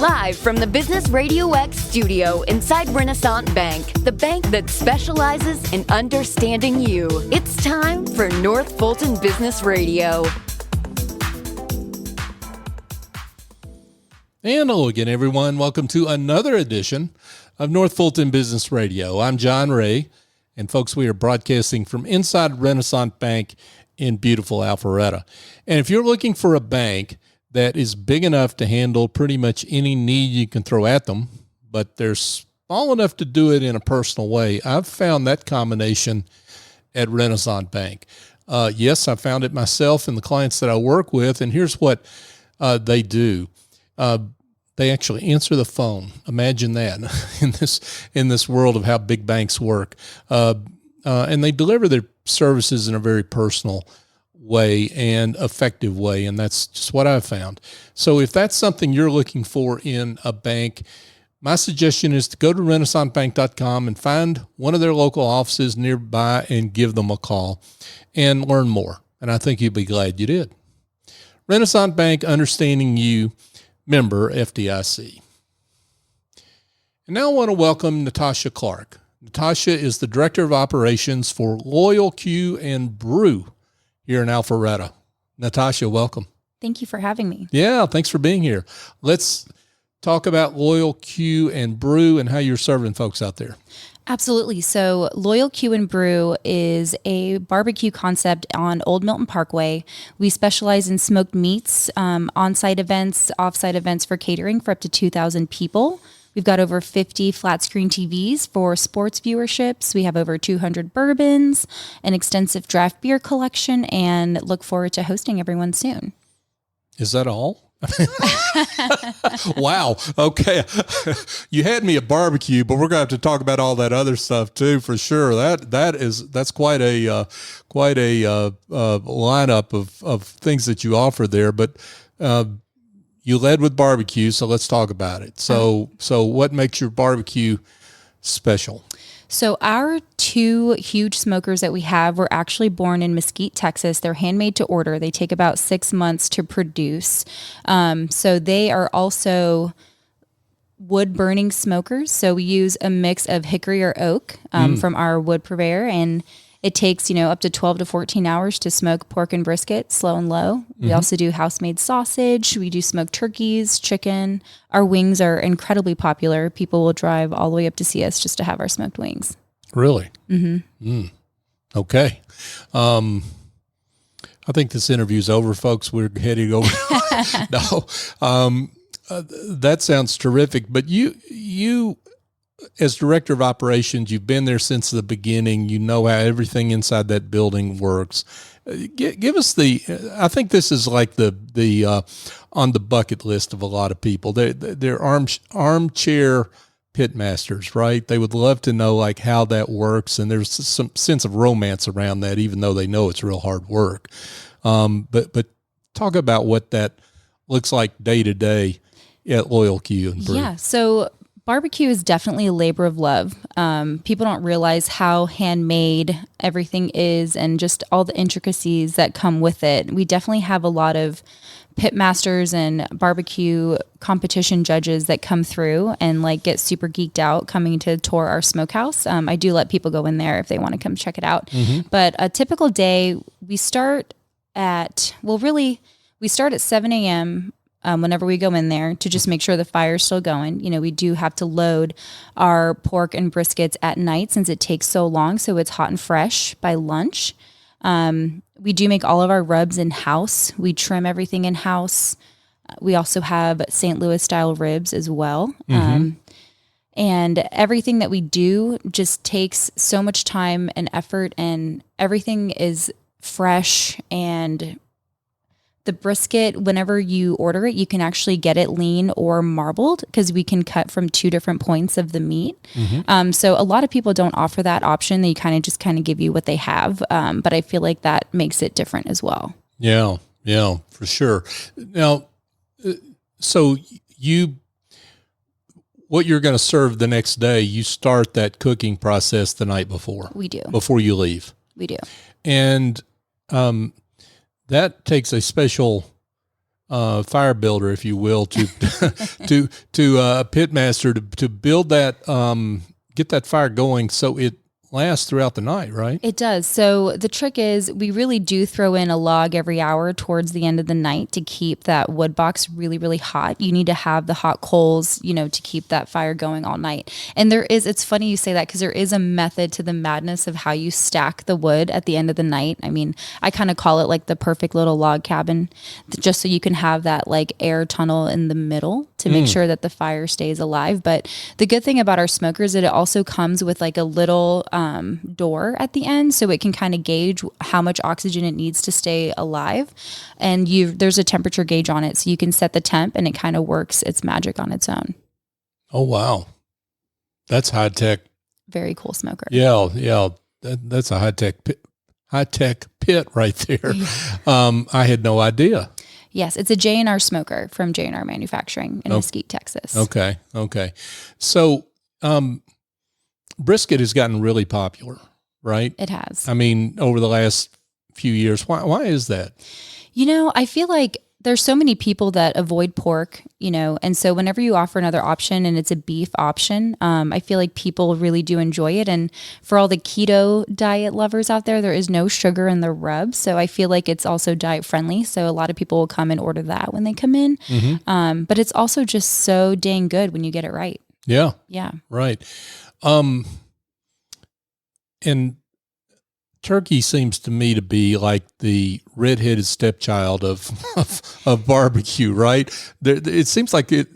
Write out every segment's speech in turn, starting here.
Live from the Business RadioX studio inside Renaissance Bank, the bank that specializes in understanding you. It's time for North Fulton Business Radio. And hello again, everyone. Welcome to another edition of North Fulton Business Radio. I'm John Ray, and folks, we are broadcasting from inside Renaissance Bank in beautiful Alpharetta. And if you're looking for a bank that is big enough to handle pretty much any need you can throw at them, but they're small enough to do it in a personal way, I've found that combination at Renaissance Bank. Yes, I found it myself and the clients that I work with, and here's what they do. They actually answer the phone. Imagine that in this world of how big banks work. And they deliver their services in a very personal way and effective way. And that's just what I've found. So if that's something you're looking for in a bank, my suggestion is to go to renaissancebank.com and find one of their local offices nearby and give them a call and learn more. And I think you'll be glad you did. Renaissance Bank, understanding you, member FDIC. And now I want to welcome Natasha Clark. Natasha is the Director of Operations for Loyal Q and Brew here in Alpharetta. Natasha, welcome. Thank you for having me. Yeah, thanks for being here. Let's talk about Loyal Q and Brew and how you're serving folks out there. Absolutely. So Loyal Q and Brew is a barbecue concept on Old Milton Parkway. We specialize in smoked meats, on-site events, off-site events for catering for up to 2,000 people. We've got over 50 flat screen TVs for sports viewerships. We have over 200 bourbons, an extensive draft beer collection, and look forward to hosting everyone soon. Is that all? Wow. Okay. You had me at barbecue, but we're going to have to talk about all that other stuff too, for sure. That's quite a lineup of things that you offer there, but, you led with barbecue, so let's talk about it. So what makes your barbecue special? So our two huge smokers that we have were actually born in Mesquite, Texas. They're handmade to order. They take about 6 months to produce. So they are also wood burning smokers. So we use a mix of hickory or oak from our wood purveyor, and it takes, up to 12 to 14 hours to smoke pork and brisket, slow and low. Mm-hmm. We also do house-made sausage. We do smoked turkeys, chicken. Our wings are incredibly popular. People will drive all the way up to see us just to have our smoked wings. Really? Mm-hmm. Okay. I think this interview's over, folks. We're heading over. No. That sounds terrific. But you as Director of Operations, you've been there since the beginning. You know how everything inside that building works. Give us I think this is like the on the bucket list of a lot of people. They're armchair pit masters, right? They would love to know like how that works. And there's some sense of romance around that, even though they know it's real hard work. But talk about what that looks like day to day at Loyal Q and Brew. Yeah. So barbecue is definitely a labor of love. People don't realize how handmade everything is and just all the intricacies that come with it. We definitely have a lot of pit masters and barbecue competition judges that come through and like get super geeked out coming to tour our smokehouse. I do let people go in there if they want to come check it out. Mm-hmm. But a typical day, we start at 7 a.m. Whenever we go in there to just make sure the fire's still going. We do have to load our pork and briskets at night since it takes so long, so it's hot and fresh by lunch. We do make all of our rubs in-house. We trim everything in-house. We also have St. Louis style ribs as well. Mm-hmm. And everything that we do just takes so much time and effort, and everything is fresh. And the brisket, whenever you order it, you can actually get it lean or marbled because we can cut from 2 different points of the meat. Mm-hmm. So a lot of people don't offer that option. They kind of give you what they have. But I feel like that makes it different as well. Yeah, for sure. Now, so what you're going to serve the next day, you start that cooking process the night before. We do. Before you leave. We do. And that takes a special fire builder, if you will, to to pit master to build that, get that fire going so it lasts throughout the night, right? It does. So the trick is we really do throw in a log every hour towards the end of the night to keep that wood box really, really hot. You need to have the hot coals, to keep that fire going all night. And it's funny you say that because there is a method to the madness of how you stack the wood at the end of the night. I mean, I kind of call it like the perfect little log cabin, just so you can have that like air tunnel in the middle to make sure that the fire stays alive. But the good thing about our smoker is that it also comes with like a little door at the end, so it can kind of gauge how much oxygen it needs to stay alive. And there's a temperature gauge on it, so you can set the temp and it kind of works its magic on its own. Oh, wow. That's high tech. Very cool smoker. Yeah. That's a high tech pit right there. Yeah. I had no idea. Yes, it's a J&R smoker from J&R Manufacturing in Mesquite, Texas. Okay. So, brisket has gotten really popular, right? It has. I mean, over the last few years. Why is that? I feel like there's so many people that avoid pork, and so whenever you offer another option and it's a beef option, I feel like people really do enjoy it. And for all the keto diet lovers out there is no sugar in the rub. So I feel like it's also diet friendly. So a lot of people will come and order that when they come in. Mm-hmm. But it's also just so dang good when you get it right. Yeah. Yeah. Right. And turkey seems to me to be like the redheaded stepchild of barbecue, right? It seems like it.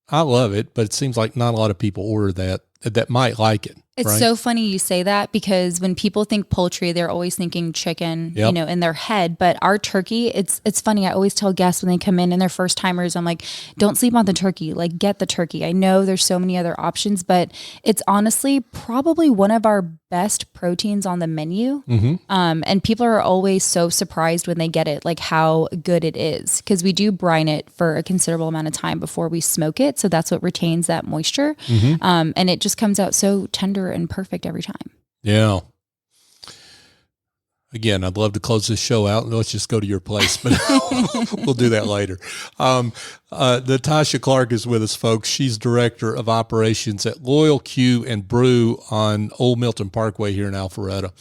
I love it, but it seems like not a lot of people order that might like it. It's right? so funny you say that because when people think poultry, they're always thinking chicken, in their head. But our turkey, it's funny. I always tell guests when they come in and they're first timers, I'm like, don't sleep on the turkey. Like, get the turkey. I know there's so many other options, but it's honestly probably one of our best proteins on the menu. Mm-hmm. And people are always so surprised when they get it, like how good it is. Because we do brine it for a considerable amount of time before we smoke it. So that's what retains that moisture. Mm-hmm. And it just comes out so tender and perfect every time. Yeah. Again, I'd love to close this show out and let's just go to your place, but we'll do that later. Natasha Clark is with us, folks. She's director of operations at Loyal Q and Brew on Old Milton Parkway here in Alpharetta.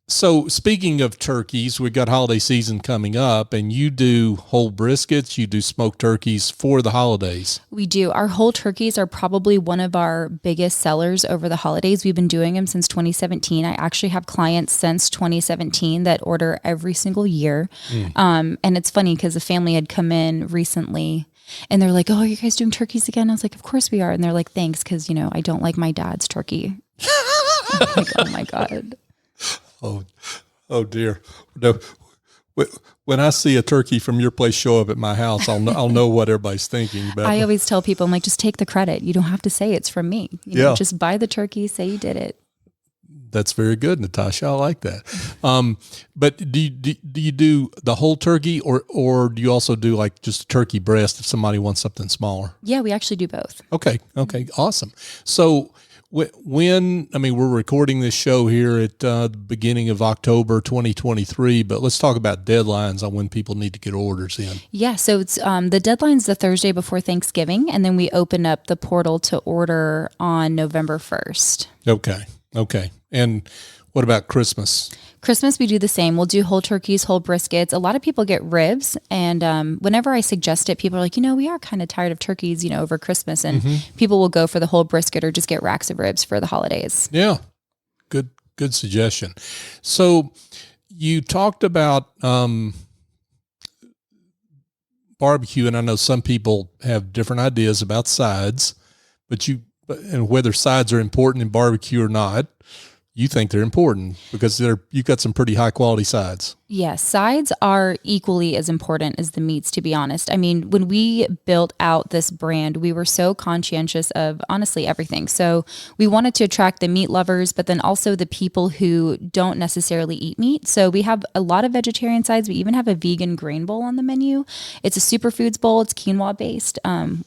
So speaking of turkeys, we've got holiday season coming up, and you do whole briskets, you do smoked turkeys for the holidays. We do. Our whole turkeys are probably one of our biggest sellers over the holidays. We've been doing them since 2017. I actually have clients since 2017 that order every single year. And it's funny because the family had come in recently and they're like, "Oh, are you guys doing turkeys again?" I was like, "Of course we are." And they're like, "Thanks, because, I don't like my dad's turkey." I'm like, oh my God. Oh dear. No, when I see a turkey from your place show up at my house, I'll know what everybody's thinking. But I always tell people, I'm like, just take the credit. You don't have to say it's from me. Just buy the turkey, say you did it. That's very good, Natasha. I like that. But do you do the whole turkey or do you also do like just a turkey breast if somebody wants something smaller? Yeah, we actually do both. Okay. Awesome. So we're recording this show here at the beginning of October 2023, but let's talk about deadlines on when people need to get orders in. Yeah, so it's the deadline's the Thursday before Thanksgiving, and then we open up the portal to order on November 1st. Okay. And what about Christmas? Christmas, we do the same. We'll do whole turkeys, whole briskets. A lot of people get ribs. And whenever I suggest it, people are like, we are kind of tired of turkeys, over Christmas. And people will go for the whole brisket or just get racks of ribs for the holidays. Yeah. Good suggestion. So you talked about barbecue, and I know some people have different ideas about sides, and whether sides are important in barbecue or not. You think they're important because you've got some pretty high quality sides. Yes, sides are equally as important as the meats, to be honest. I mean, when we built out this brand, we were so conscientious of honestly everything. So we wanted to attract the meat lovers, but then also the people who don't necessarily eat meat. So we have a lot of vegetarian sides. We even have a vegan grain bowl on the menu. It's a superfoods bowl. It's quinoa based,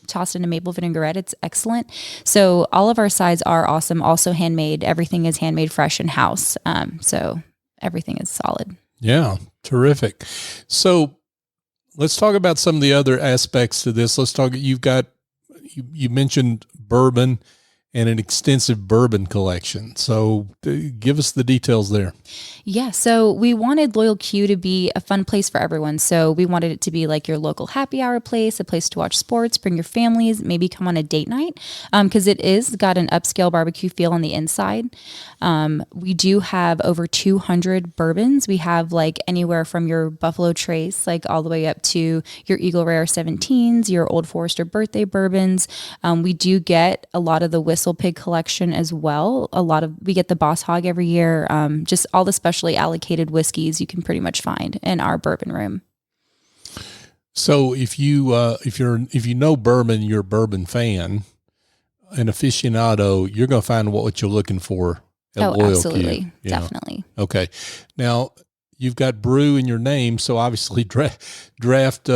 tossed in a maple vinaigrette. It's excellent. So all of our sides are awesome. Also handmade. Everything is handmade fresh in house. So everything is solid. Yeah, terrific. So let's talk about some of the other aspects to this. Let's talk. You mentioned bourbon and an extensive bourbon collection. So give us the details there. Yeah, so we wanted Loyal Q to be a fun place for everyone. So we wanted it to be like your local happy hour place, a place to watch sports, bring your families, maybe come on a date night, because it is got an upscale barbecue feel on the inside. We do have over 200 bourbons. We have like anywhere from your Buffalo Trace, like all the way up to your Eagle Rare 17s, your Old Forester birthday bourbons. We do get a lot of the Whistle Pig collection as well. We get the Boss Hog every year. Just all the specially allocated whiskeys you can pretty much find in our bourbon room. So if you know bourbon, you're a bourbon fan, an aficionado, you're going to find what you're looking for at Loyal absolutely. Q, Definitely. Okay. Now you've got brew in your name. So obviously draft craft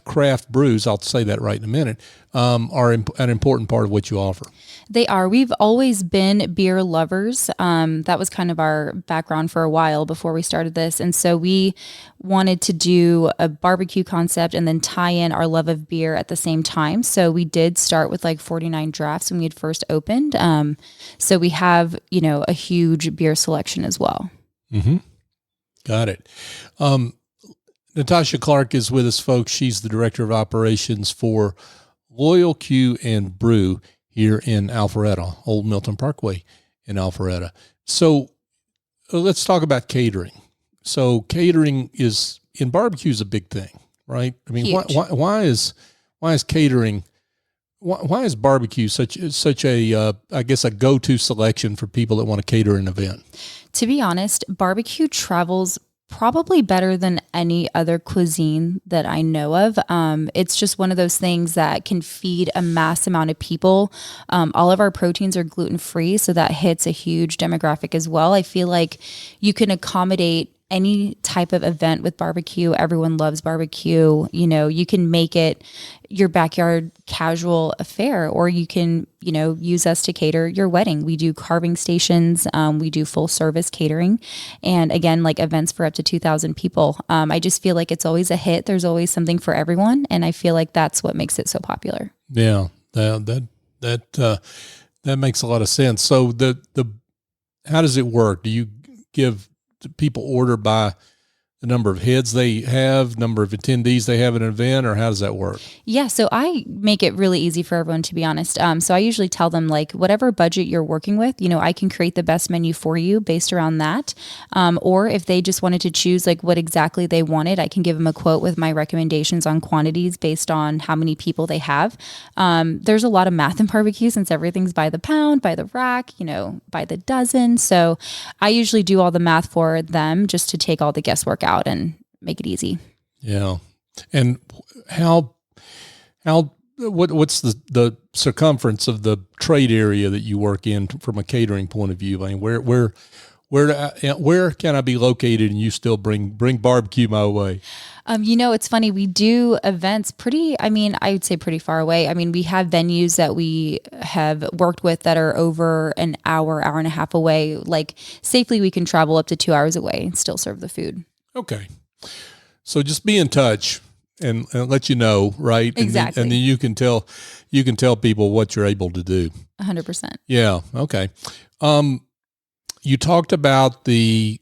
craft brews, I'll say that right in a minute, are an important part of what you offer. They are. We've always been beer lovers. That was kind of our background for a while before we started this. And so we wanted to do a barbecue concept and then tie in our love of beer at the same time. So we did start with like 49 drafts when we had first opened. So we have, a huge beer selection as well. Mm-hmm. Got it. Natasha Clark is with us, folks. She's the Director of Operations for Loyal Q and Brew here in Alpharetta, Old Milton Parkway in Alpharetta. So let's talk about catering. So catering in barbecue is a big thing, right? I mean, why is catering? Why is barbecue such a I guess a go-to selection for people that want to cater an event? To be honest, barbecue travels probably better than any other cuisine that I know of. It's just one of those things that can feed a mass amount of people. All of our proteins are gluten-free, so that hits a huge demographic as well. I feel like you can accommodate any type of event with barbecue. Everyone loves barbecue. You can make it your backyard casual affair, or you can, use us to cater your wedding. We do carving stations. We do full service catering. And again, like events for up to 2,000 people. I just feel like it's always a hit. There's always something for everyone. And I feel like that's what makes it so popular. Yeah, that makes a lot of sense. So how does it work? Do you give people order by the number of heads they have, number of attendees they have at an event, or how does that work? Yeah, so I make it really easy for everyone, to be honest. So I usually tell them, like, whatever budget you're working with, I can create the best menu for you based around that. Or if they just wanted to choose like what exactly they wanted, I can give them a quote with my recommendations on quantities based on how many people they have. There's a lot of math in barbecue since everything's by the pound, by the rack, by the dozen. So I usually do all the math for them just to take all the guesswork out and make it easy. Yeah. And what's the circumference of the trade area that you work in from a catering point of view? I mean, where can I be located and you still bring barbecue my way? It's funny. We do events I would say pretty far away. I mean, we have venues that we have worked with that are over an hour and a half away. Like safely, we can travel up to 2 hours away and still serve the food. Okay. So just be in touch and let you know, right? Exactly. And then you can tell people what you're able to do. 100%. Yeah. Okay. You talked about the,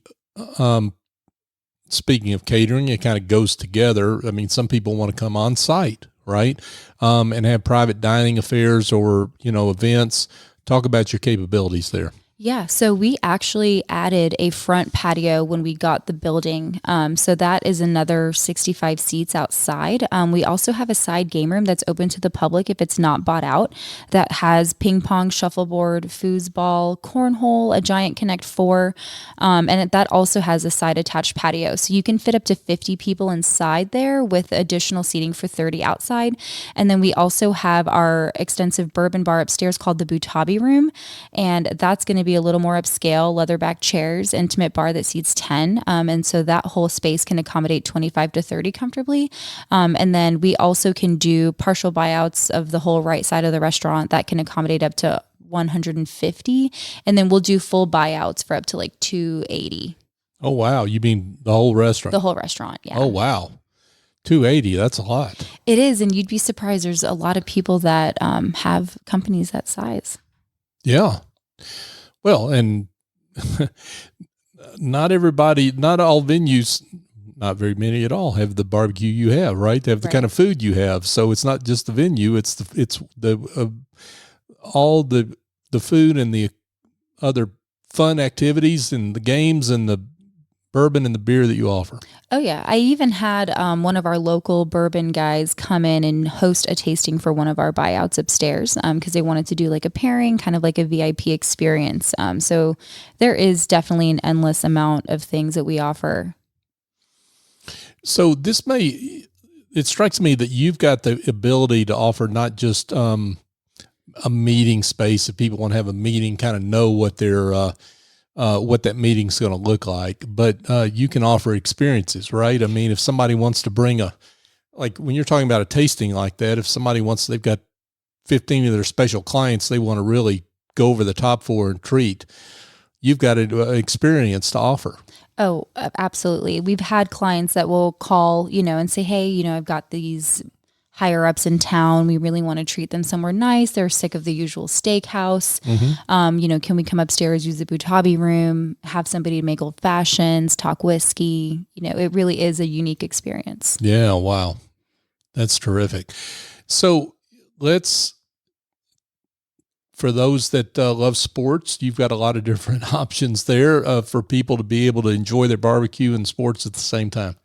speaking of catering, it kind of goes together. I mean, some people want to come on site, right? And have private dining affairs or, events. Talk about your capabilities there. Yeah, so we actually added a front patio when we got the building. So that is another 65 seats outside. We also have a side game room that's open to the public if it's not bought out, that has ping pong, shuffleboard, foosball, cornhole, a giant Connect 4, and that also has a side attached patio. So you can fit up to 50 people inside there with additional seating for 30 outside. And then we also have our extensive bourbon bar upstairs called the Butabi Room, and that's going to be a little more upscale, leatherback chairs, intimate bar that seats 10. And so that whole space can accommodate 25 to 30 comfortably. And then we also can do partial buyouts of the whole right side of the restaurant that can accommodate up to 150. And then we'll do full buyouts for up to like 280. Oh, wow. You mean the whole restaurant? The whole restaurant, yeah. Oh, wow. $280, that's a lot. It is, and you'd be surprised. There's a lot of people that have companies that size. Yeah. Well, and not all venues, not very many at all, have the barbecue you have, right? They have the kind of food you have. So it's not just the venue; it's all the food and the other fun activities and the games and the bourbon and the beer that you offer. Oh yeah, I even had one of our local bourbon guys come in and host a tasting for one of our buyouts upstairs because they wanted to do like a pairing, kind of like a VIP experience. So there is definitely an endless amount of things that we offer. So it strikes me that you've got the ability to offer not just a meeting space if people want to have a meeting, kind of know what their what that meeting's going to look like, but you can offer experiences, right? I mean, if somebody wants to bring like when you're talking about a tasting like that, if somebody they've got 15 of their special clients they want to really go over the top for and treat, you've got an experience to offer. Oh, absolutely. We've had clients that will call, and say, hey, I've got these higher ups in town. We really want to treat them somewhere nice. They're sick of the usual steakhouse. Mm-hmm. Can we come upstairs, use the Butabi room, have somebody make old fashions, talk whiskey? It really is a unique experience. Yeah. Wow. That's terrific. So for those that love sports, you've got a lot of different options there for people to be able to enjoy their barbecue and sports at the same time.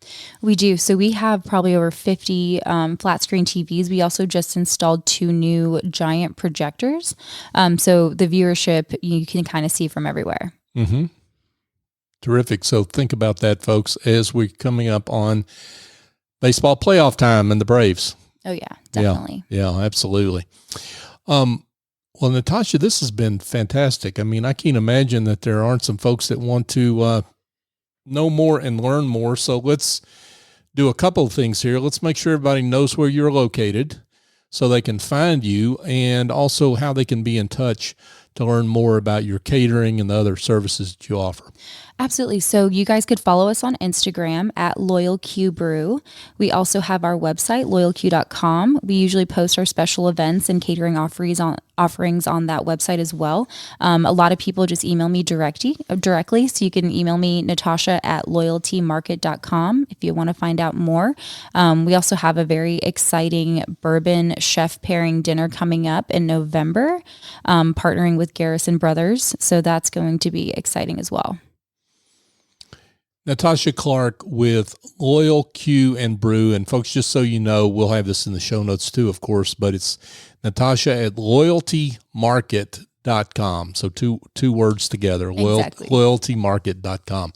We do. So we have probably over 50 flat screen TVs. We also just installed 2 new giant projectors. So the viewership, you can kind of see from everywhere. Mm-hmm. Terrific. So think about that, folks, as we're coming up on baseball playoff time and the Braves. Oh, yeah, definitely. Yeah, absolutely. Well, Natasha, this has been fantastic. I mean, I can't imagine that there aren't some folks that want to know more and learn more. So let's do a couple of things here. Let's make sure everybody knows where you're located so they can find you, and also how they can be in touch to learn more about your catering and the other services that you offer. Absolutely. So you guys could follow us on Instagram at @LoyalQBrew. We also have our website, loyalq.com. We usually post our special events and catering offerings on that website as well. A lot of people just email me directly. So you can email me, Natasha at loyaltymarket.com if you want to find out more. We also have a very exciting bourbon chef pairing dinner coming up in November, partnering with Garrison Brothers. So that's going to be exciting as well. Natasha Clark with Loyal Q and Brew. And folks, just so you know, we'll have this in the show notes too, of course, but it's Natasha at loyaltymarket.com. So two words together, exactly. loyaltymarket.com.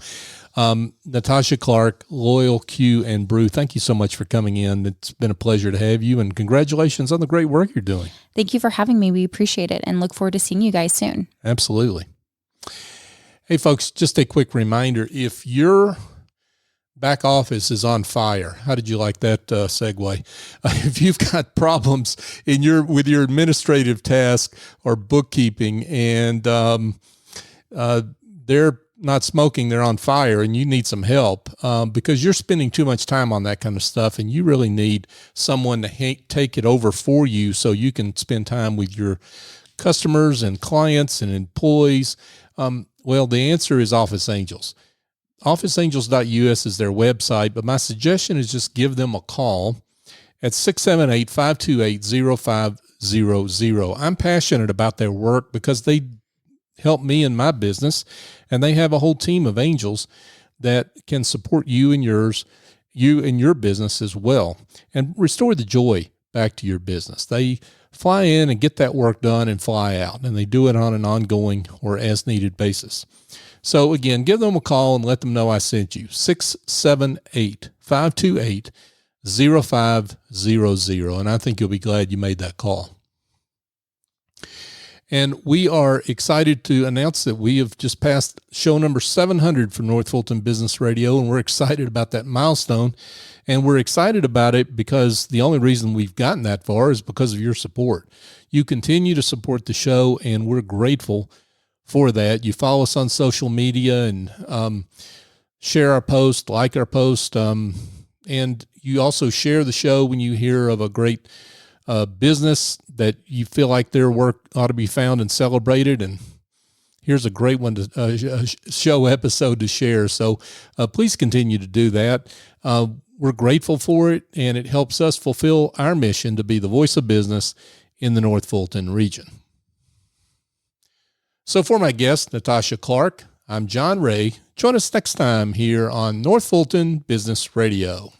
Natasha Clark, Loyal Q and Brew. Thank you so much for coming in. It's been a pleasure to have you, and congratulations on the great work you're doing. Thank you for having me. We appreciate it and look forward to seeing you guys soon. Absolutely. Hey, folks, just a quick reminder. If your back office is on fire, how did you like that segue? If you've got problems with your administrative task or bookkeeping, and they're not smoking, they're on fire, and you need some help because you're spending too much time on that kind of stuff, and you really need someone to take it over for you so you can spend time with your customers and clients and employees. Well, the answer is Office Angels. OfficeAngels.us is their website, but my suggestion is just give them a call at 678-528-0500. I'm passionate about their work because they help me in my business, and they have a whole team of angels that can support you and your business as well, and restore the joy back to your business. They fly in and get that work done and fly out, and they do it on an ongoing or as needed basis. So again, give them a call and let them know I sent you. 678-528-0500. And I think you'll be glad you made that call. And we are excited to announce that we have just passed show number 700 for North Fulton Business Radio, and we're excited about that milestone. And we're excited about it because the only reason we've gotten that far is because of your support. You continue to support the show, and we're grateful for that. You follow us on social media and share our post, like our post, and you also share the show when you hear of a great business that you feel like their work ought to be found and celebrated. And here's a great one to show episode to share. So please continue to do that. We're grateful for it, and it helps us fulfill our mission to be the voice of business in the North Fulton region. So for my guest, Natasha Clark, I'm John Ray. Join us next time here on North Fulton Business Radio.